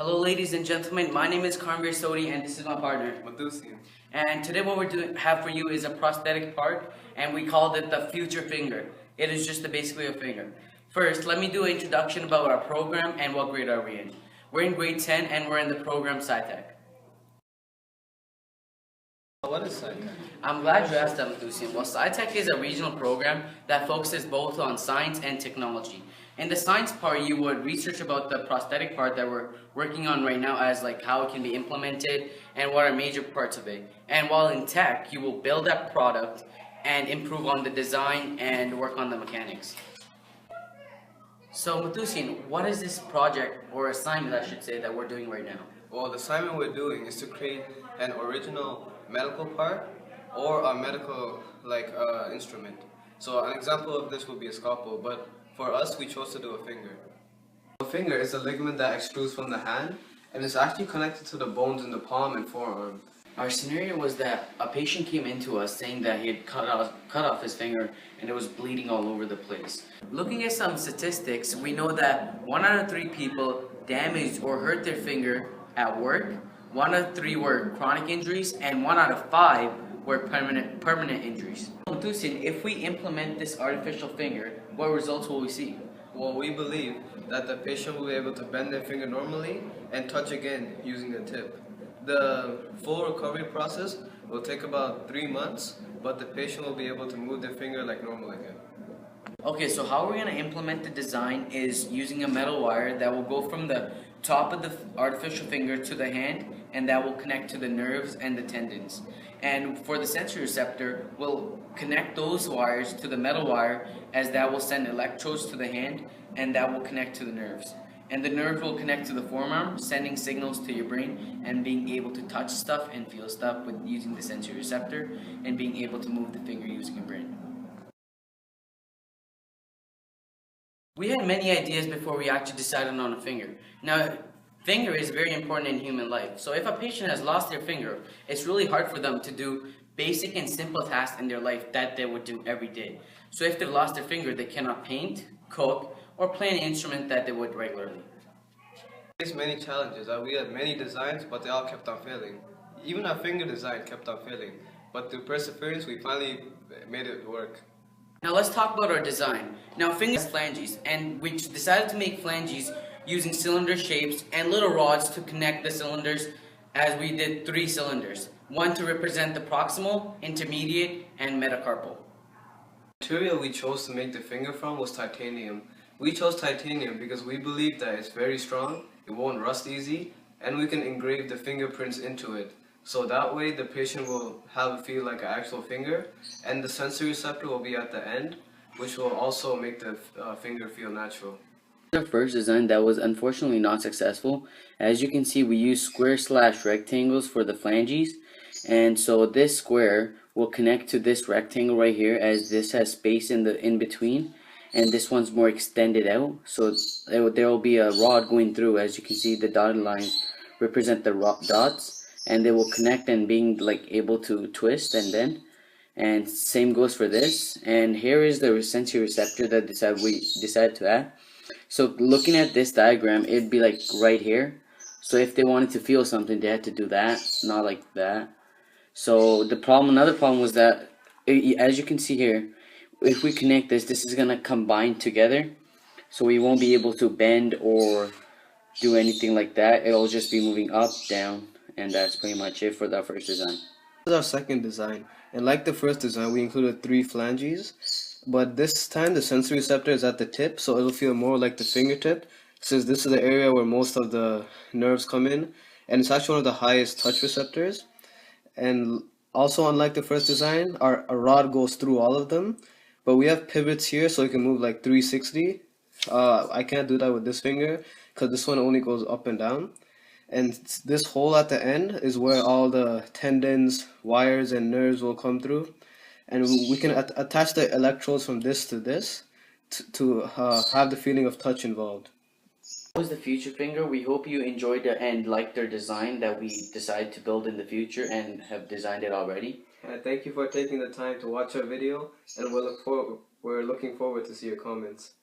Hello ladies and gentlemen, my name is Karmveer Sodi and this is my partner. Mathusian. And today what we're have for you is a prosthetic part and we called it the future finger. It is just basically a finger. First, let me do an introduction about our program and what grade are we in. We're in grade 10 and we're in the program SciTech. What is SciTech? I'm glad you asked that, Mathusian. Well, SciTech is a regional program that focuses both on science and technology. In the science part, you would research about the prosthetic part that we're working on right now as like how it can be implemented and what are major parts of it. And while in tech, you will build that product and improve on the design and work on the mechanics. So Mathusian, what is this project or assignment I should say that we're doing right now? Well, the assignment we're doing is to create an original medical part or a medical instrument. So an example of this would be a scalpel, but for us we chose to do a finger. A finger is a ligament that extrudes from the hand and is actually connected to the bones in the palm and forearm. Our scenario was that a patient came into us saying that he had cut off his finger and it was bleeding all over the place. Looking at some statistics, we know that 1 out of 3 people damaged or hurt their finger at work, 1 out of 3 were chronic injuries, and 1 out of 5 were permanent injuries. Mathusian, if we implement this artificial finger, what results will we see? Well, we believe that the patient will be able to bend their finger normally and touch again using the tip. The full recovery process will take about 3 months, but the patient will be able to move their finger like normal again. Okay, so how we're going to implement the design is using a metal wire that will go from the top of the artificial finger to the hand, and that will connect to the nerves and the tendons. And for the sensory receptor, we'll connect those wires to the metal wire, as that will send electrodes to the hand and that will connect to the nerves. And the nerve will connect to the forearm, sending signals to your brain and being able to touch stuff and feel stuff with using the sensory receptor and being able to move the finger using your brain. We had many ideas before we actually decided on a finger. Now, finger is very important in human life. So if a patient has lost their finger, it's really hard for them to do basic and simple tasks in their life that they would do every day. So if they've lost their finger, they cannot paint, cook, or play an instrument that they would regularly. We faced many challenges. We had many designs, but they all kept on failing. Even our finger design kept on failing. But through perseverance, we finally made it work. Now let's talk about our design. Now fingers phalanges, and we decided to make phalanges using cylinder shapes and little rods to connect the cylinders, as we did 3 cylinders. 1 to represent the proximal, intermediate, and metacarpal. The material we chose to make the finger from was titanium. We chose titanium because we believe that it's very strong, it won't rust easy, and we can engrave the fingerprints into it. So that way the patient will have it feel like an actual finger, and the sensory receptor will be at the end, which will also make the finger feel natural. Our first design that was unfortunately not successful. As you can see, we use square/rectangles for the phalanges, and so this square will connect to this rectangle right here, as this has space in between, and this one's more extended out, so there will be a rod going through. As you can see, the dotted lines represent the dots, and they will connect and being like able to twist and bend. And same goes for this. And here is the sensory receptor that we decided to add. So looking at this diagram, it'd be like right here. So if they wanted to feel something, they had to do that, not like that. So another problem was that, as you can see here, if we connect this is gonna combine together, so we won't be able to bend or do anything like that. It'll just be moving up, down, and that's pretty much it for the first design. This is our second design, and like the first design, we included 3 phalanges, but this time the sensory receptor is at the tip, so it'll feel more like the fingertip, since this is the area where most of the nerves come in, and it's actually one of the highest touch receptors. And also, unlike the first design, our rod goes through all of them, but we have pivots here so it can move like 360. I can't do that with this finger because this one only goes up and down. And this hole at the end is where all the tendons, wires, and nerves will come through. And we can attach the electrodes from this to this to have the feeling of touch involved. That was the future finger. We hope you enjoyed it and liked their design that we decided to build in the future and have designed it already. Thank you for taking the time to watch our video, and we're looking forward to see your comments.